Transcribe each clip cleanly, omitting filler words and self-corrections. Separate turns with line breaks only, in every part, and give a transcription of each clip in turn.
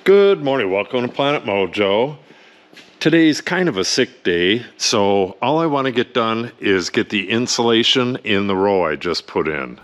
Good morning, welcome to Planet Mojo. Today's kind of a sick day, so all I want to get done is get the insulation in the row I just put in.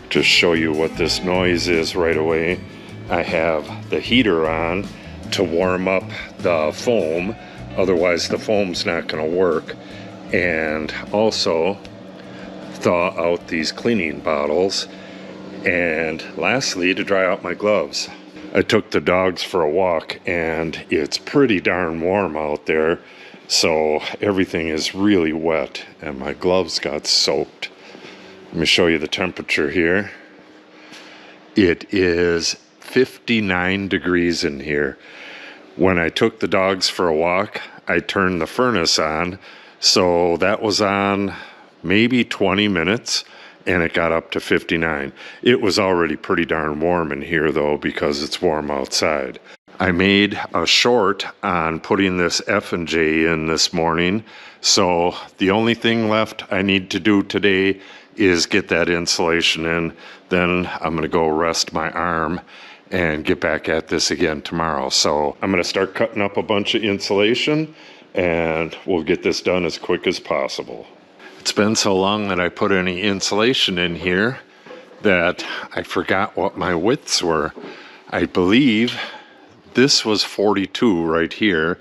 Just show you what this noise is right away. I have the heater on to warm up the foam, otherwise the foam's not going to work, and also thaw out these cleaning bottles, and lastly to dry out my gloves. I took the dogs for a walk and it's pretty darn warm out there, so everything is really wet and my gloves got soaked. Let me show you the temperature here. It is 59 degrees in here. When I took the dogs for a walk, I turned the furnace on, so that was on maybe 20 minutes and it got up to 59. It was already pretty darn warm in here though, because it's warm outside. I made a short on putting this F&J in this morning, so the only thing left I need to do today is get that insulation in. Then I'm going to go rest my arm and get back at this again tomorrow. So I'm going to start cutting up a bunch of insulation and we'll get this done as quick as possible. It's been so long that I put any insulation in here that I forgot what my widths were. I believe this was 42 right here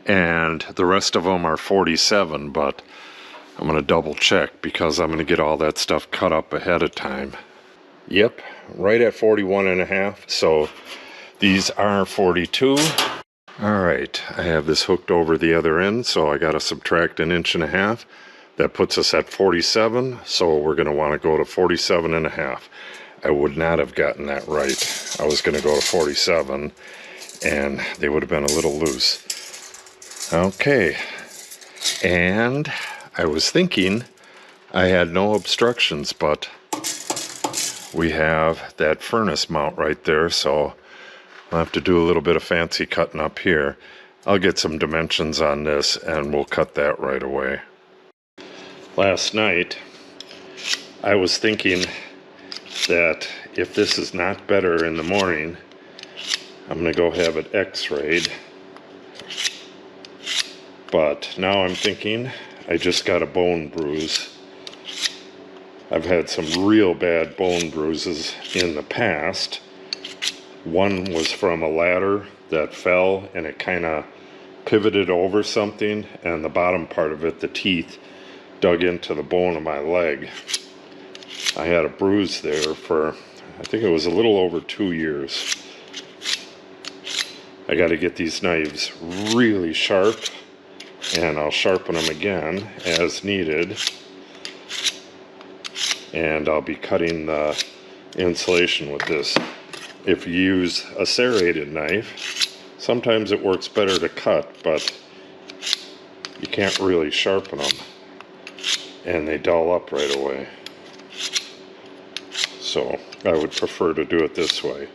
and the rest of them are 47, but I'm going to double check because I'm going to get all that stuff cut up ahead of time. Yep, right at 41 and a half, so these are 42. All right, I have this hooked over the other end, so I got to subtract 1.5 inches. That puts us at 47, so we're going to want to go to 47 and a half. I would not have gotten that right. I was going to go to 47, and they would have been a little loose. Okay, and I was thinking I had no obstructions, but we have that furnace mount right there, so I'll have to do a little bit of fancy cutting up here. I'll get some dimensions on this and we'll cut that right away. Last night, I was thinking that if this is not better in the morning, I'm going to go have it x-rayed. But now I'm thinking I just got a bone bruise. I've had some real bad bone bruises in the past. One was from a ladder that fell and it kind of pivoted over something, and the bottom part of it, the teeth, dug into the bone of my leg. I had a bruise there for, I think it was a little over 2 years. I got to get these knives really sharp, and I'll sharpen them again as needed. And I'll be cutting the insulation with this. If you use a serrated knife, sometimes it works better to cut, but you can't really sharpen them and they dull up right away. So I would prefer to do it this way.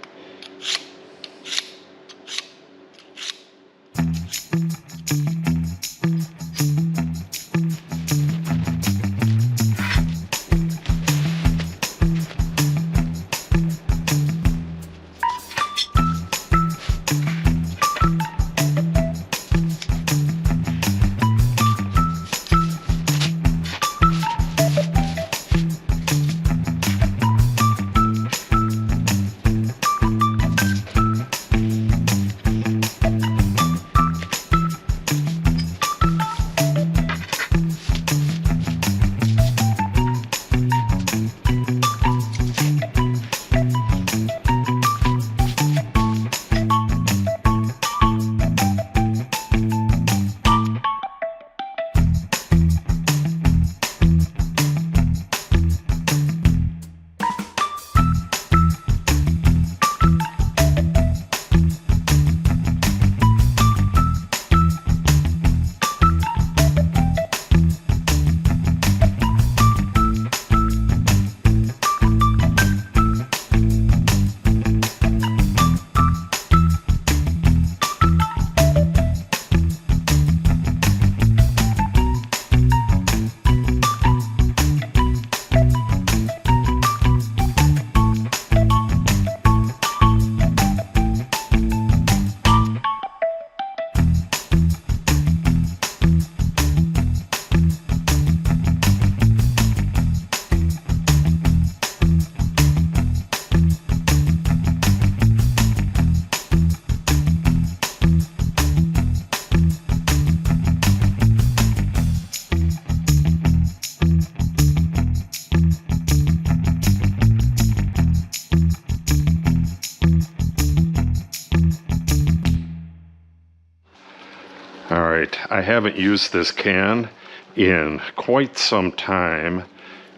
I haven't used this can in quite some time.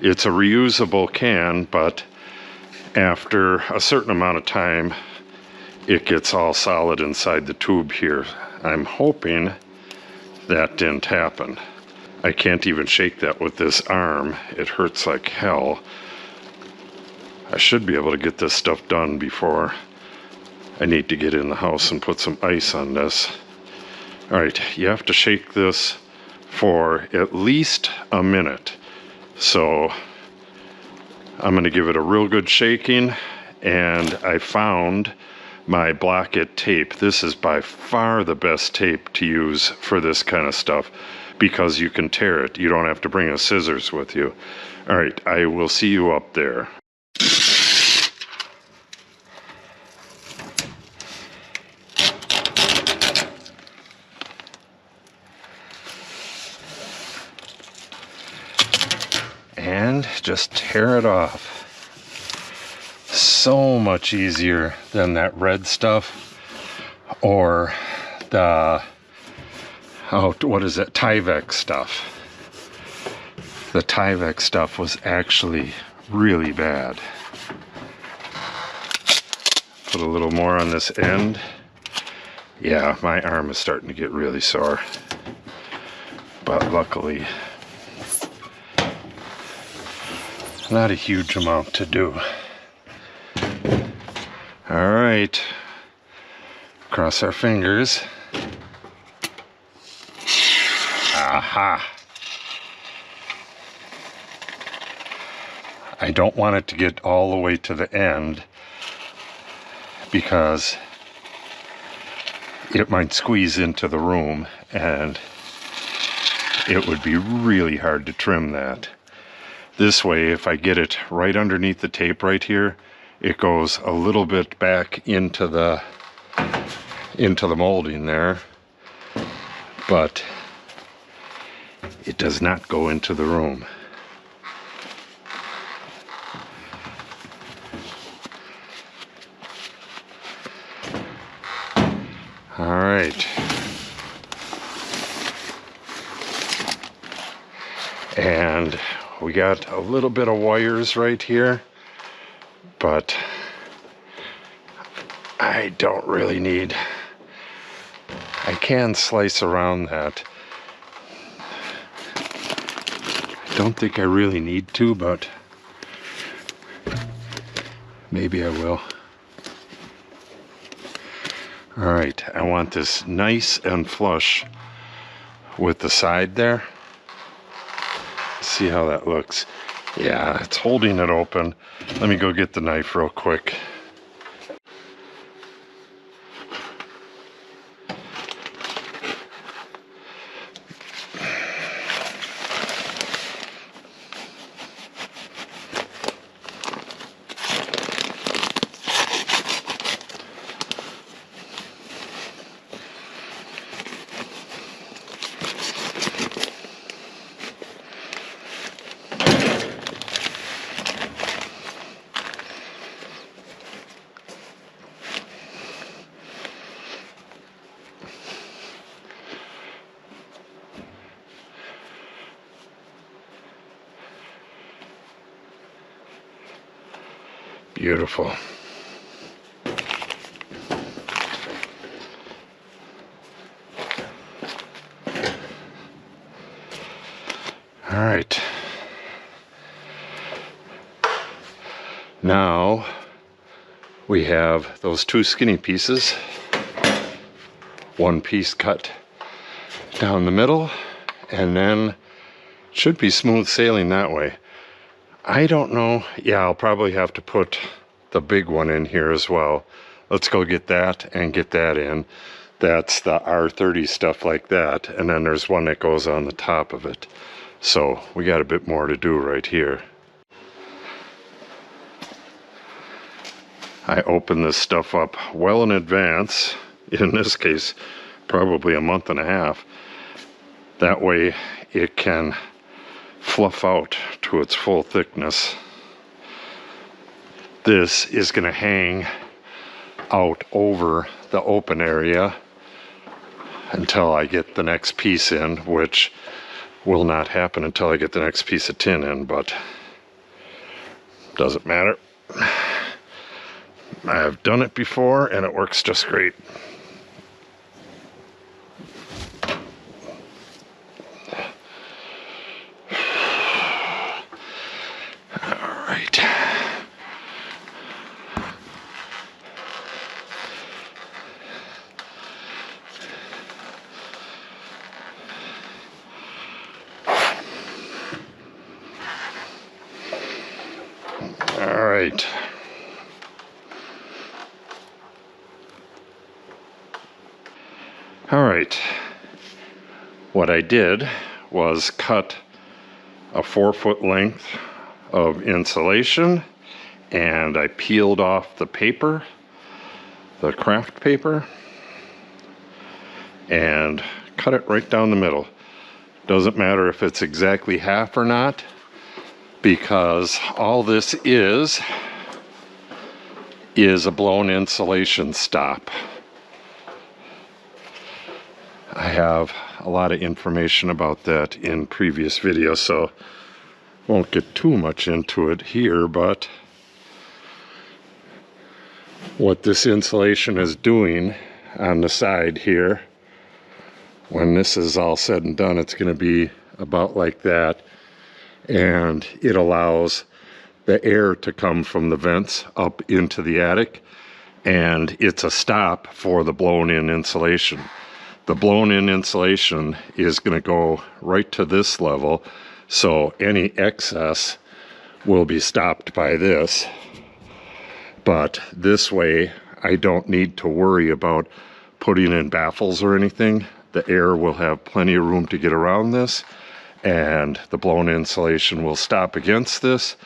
It's a reusable can, but after a certain amount of time, it gets all solid inside the tube here. I'm hoping that didn't happen. I can't even shake that with this arm. It hurts like hell. I should be able to get this stuff done before I need to get in the house and put some ice on this. All right, you have to shake this for at least a minute. So I'm gonna give it a real good shaking, and I found my block it tape. This is by far the best tape to use for this kind of stuff because you can tear it. You don't have to bring a scissors with you. All right, I will see you up there. And just tear it off. So much easier than that red stuff or the, oh, what is it, Tyvek stuff. The Tyvek stuff was actually really bad. Put a little more on this end. Yeah, my arm is starting to get really sore, but luckily not a huge amount to do. All right, cross our fingers. Aha. I don't want it to get all the way to the end because it might squeeze into the room and it would be really hard to trim that. This way, if I get it right underneath the tape right here, it goes a little bit back into the molding there, but it does not go into the room. All right. And we got a little bit of wires right here, but I don't really need, I can slice around that. I don't think I really need to, but maybe I will. All right, I want this nice and flush with the side there. See how that looks. Yeah, it's holding it open. Let me go get the knife real quick. Beautiful. All right. Now we have those two skinny pieces. One piece cut down the middle, and then it should be smooth sailing that way. I don't know. Yeah, I'll probably have to put the big one in here as well. Let's go get that and get that in. That's the R30 stuff like that. And then there's one that goes on the top of it. So we got a bit more to do right here. I open this stuff up well in advance. In this case, probably a month and a half. That way it can fluff out to its full thickness. This is going to hang out over the open area until I get the next piece in, which will not happen until I get the next piece of tin in, but doesn't matter. I've done it before and it works just great. All right. All right. All right. What I did was cut a 4-foot length of insulation, and I peeled off the paper, the craft paper, and cut it right down the middle. Doesn't matter if it's exactly half or not, because all this is a blown insulation stop. I have a lot of information about that in previous videos, so won't get too much into it here, but what this insulation is doing on the side here, when this is all said and done, it's going to be about like that, and it allows the air to come from the vents up into the attic, and it's a stop for the blown-in insulation. The blown-in insulation is going to go right to this level, so any excess will be stopped by this. But this way, I don't need to worry about putting in baffles or anything. The air will have plenty of room to get around this, and the blown insulation will stop against this,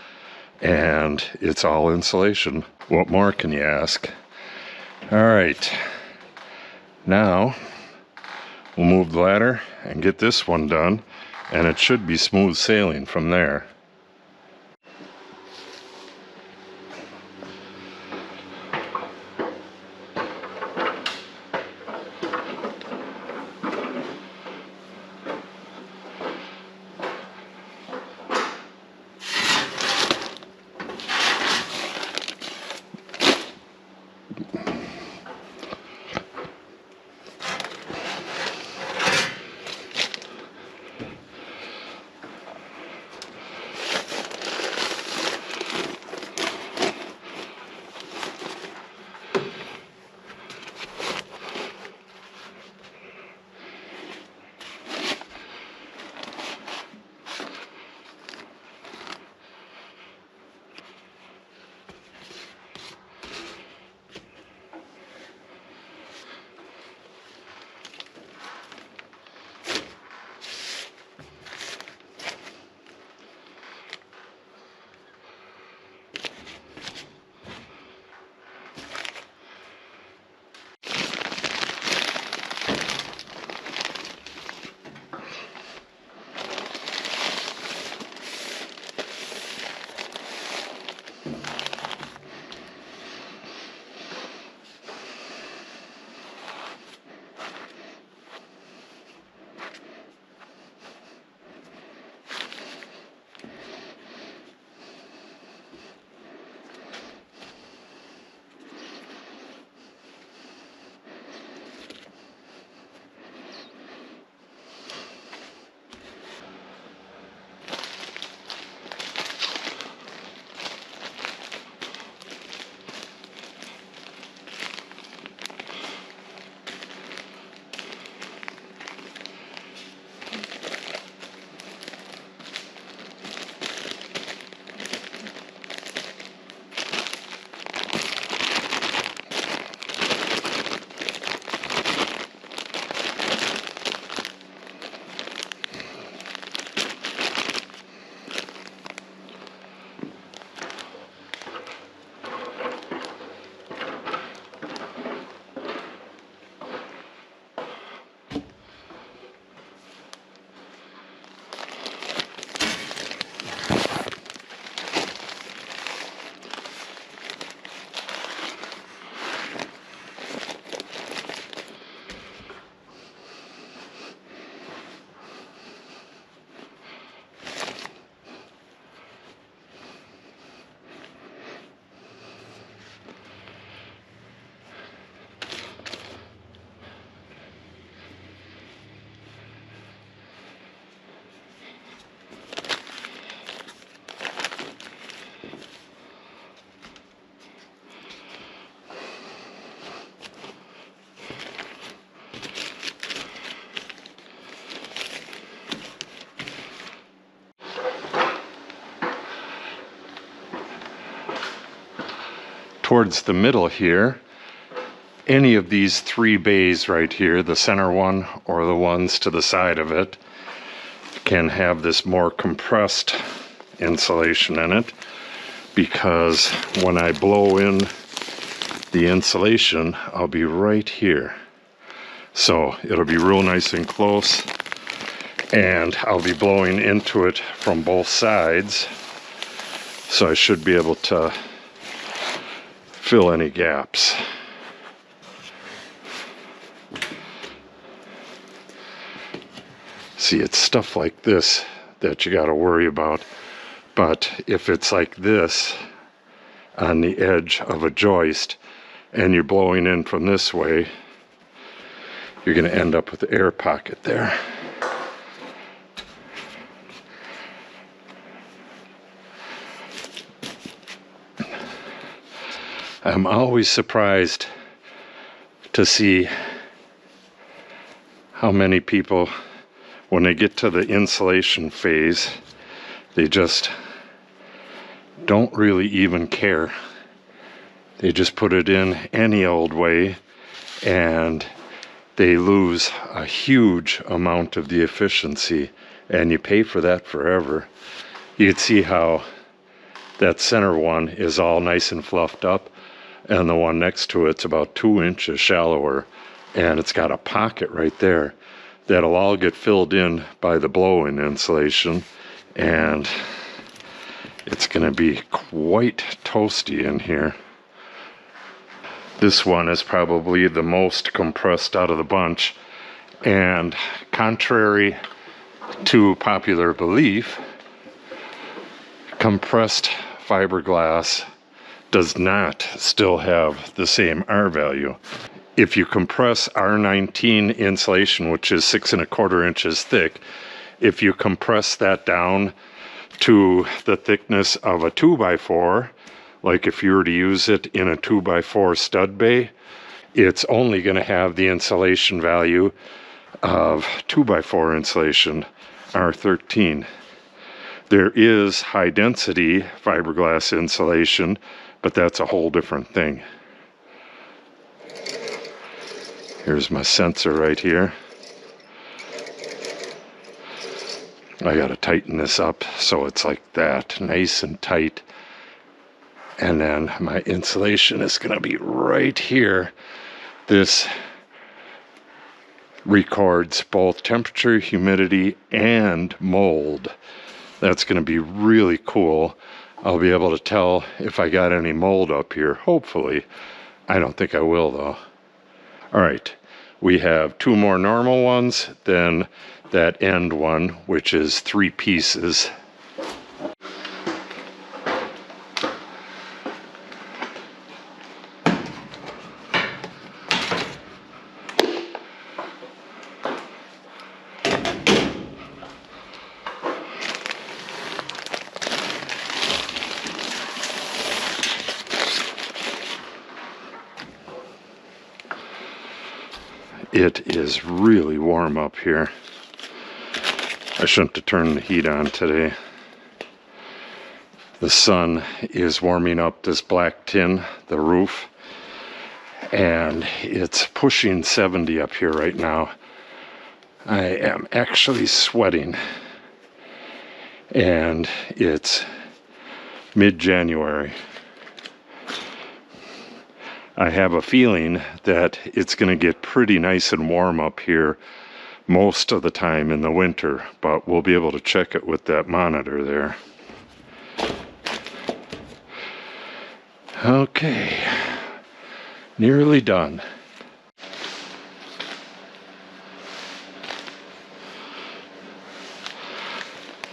and it's all insulation. What more can you ask? All right, now we'll move the ladder and get this one done, and it should be smooth sailing from there. towards the middle here, any of these three bays right here, the center one or the ones to the side of it, can have this more compressed insulation in it, because when I blow in the insulation, I'll be right here. So it'll be real nice and close, and I'll be blowing into it from both sides, so I should be able to fill any gaps. See, it's stuff like this that you got to worry about. But if it's like this on the edge of a joist and you're blowing in from this way, you're going to end up with the air pocket there. I'm always surprised to see how many people, when they get to the insulation phase, they just don't really even care. They just put it in any old way, and they lose a huge amount of the efficiency, and you pay for that forever. You can see how that center one is all nice and fluffed up, and the one next to it's about 2 inches shallower, and it's got a pocket right there that'll all get filled in by the blow-in insulation, and it's going to be quite toasty in here. This one is probably the most compressed out of the bunch, and contrary to popular belief, compressed fiberglass does not still have the same R value. If you compress R19 insulation, which is 6 1/4 inches thick, if you compress that down to the thickness of a 2x4, like if you were to use it in a 2x4 stud bay, it's only going to have the insulation value of 2x4 insulation, R13. There is high density fiberglass insulation, but that's a whole different thing. Here's my sensor right here. I gotta tighten this up so it's like that, nice and tight. And then my insulation is gonna be right here. This records both temperature, humidity, and mold. That's gonna be really cool. I'll be able to tell if I got any mold up here, hopefully. I don't think I will though. All right, we have 2 more normal ones, then that end one, which is 3 pieces. It is really warm up here. I shouldn't have turned the heat on today. The sun is warming up this black tin, the roof, and it's pushing 70 up here right now. I am actually sweating, and it's mid-January. I have a feeling that it's going to get pretty nice and warm up here most of the time in the winter, but we'll be able to check it with that monitor there. Okay, nearly done.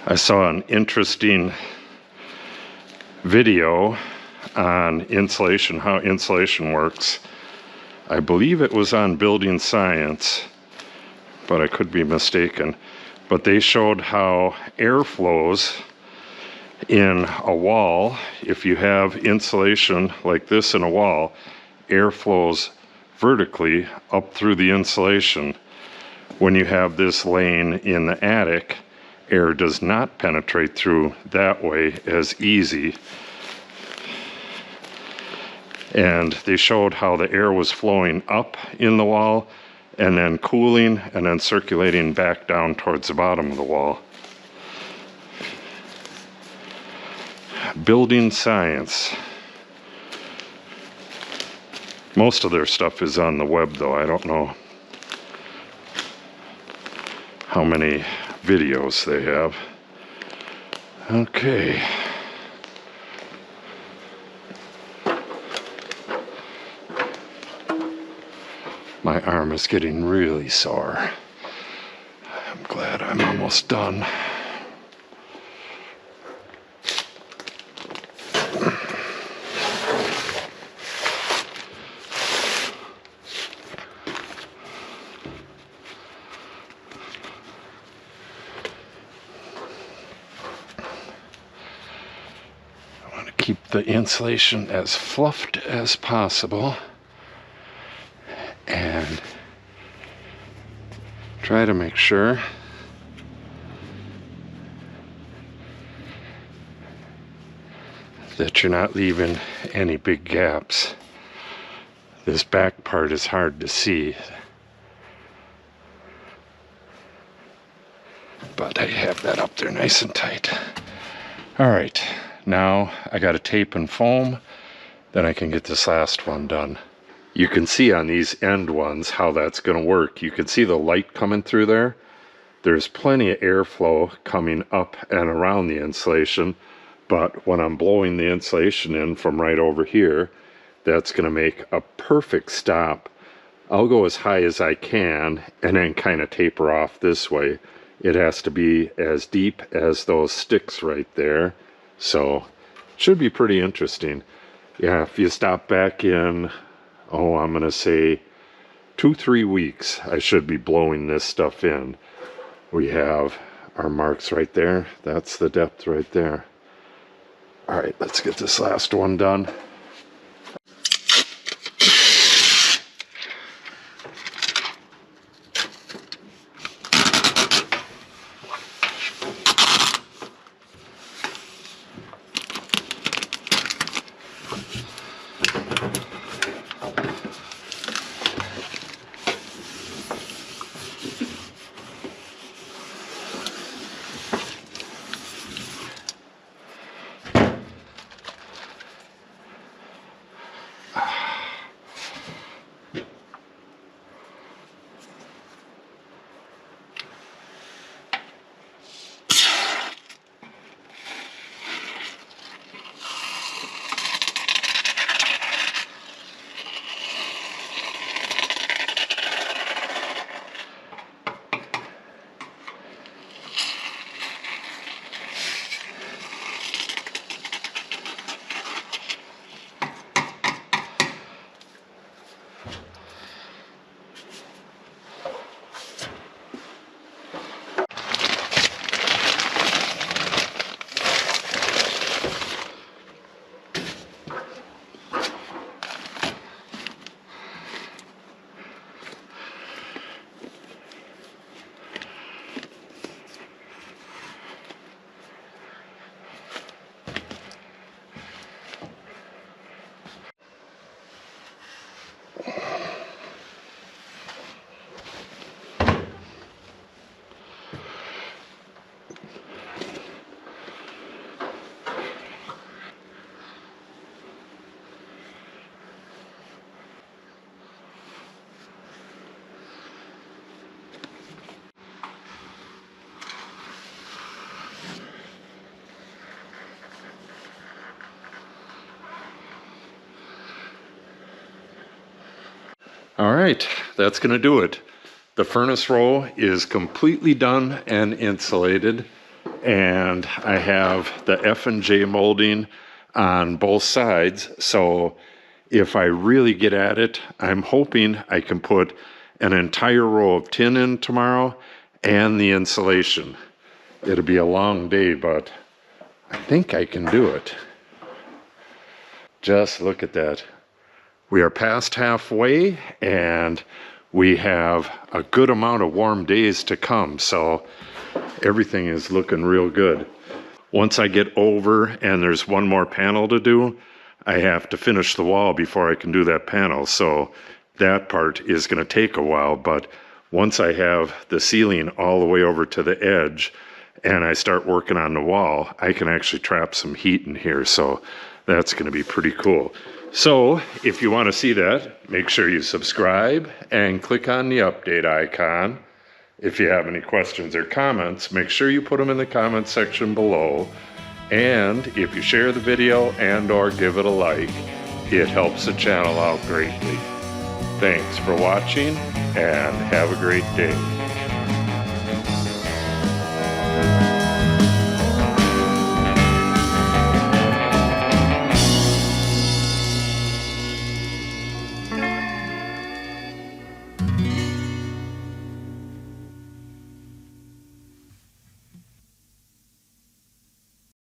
I saw an interesting video on insulation, how insulation works. I believe it was on Building Science, but I could be mistaken. But they showed how air flows in a wall. If you have insulation like this in a wall, air flows vertically up through the insulation. When you have this laying in the attic, air does not penetrate through that way as easy. And they showed how the air was flowing up in the wall and then cooling and then circulating back down towards the bottom of the wall. Building science. Most of their stuff is on the web though. I don't know how many videos they have. Okay. My arm is getting really sore. I'm glad I'm almost done. I want to keep the insulation as fluffed as possible. And try to make sure that you're not leaving any big gaps. This back part is hard to see, but I have that up there nice and tight. All right, now I got to tape and foam, then I can get this last one done. You can see on these end ones how that's going to work. You can see the light coming through there. There's plenty of airflow coming up and around the insulation, but when I'm blowing the insulation in from right over here, that's going to make a perfect stop. I'll go as high as I can and then kind of taper off this way. It has to be as deep as those sticks right there. So it should be pretty interesting. Yeah, if you stop back in, I'm going to say 2-3 weeks, I should be blowing this stuff in. We have our marks right there. That's the depth right there. All right, let's get this last one done. All right, that's going to do it. The furnace row is completely done and insulated, and I have the F&J molding on both sides. So if I really get at it, I'm hoping I can put an entire row of tin in tomorrow and the insulation. It'll be a long day, but I think I can do it. Just look at that. We are past halfway, and we have a good amount of warm days to come, so everything is looking real good. Once I get over and there's one more panel to do, I have to finish the wall before I can do that panel. So that part is going to take a while, but once I have the ceiling all the way over to the edge and I start working on the wall, I can actually trap some heat in here. So that's going to be pretty cool. So if you want to see that, make sure you subscribe and click on the update icon. If you have any questions or comments, make sure you put them in the comment section below. And if you share the video and or give it a like, it helps the channel out greatly. Thanks for watching and have a great day.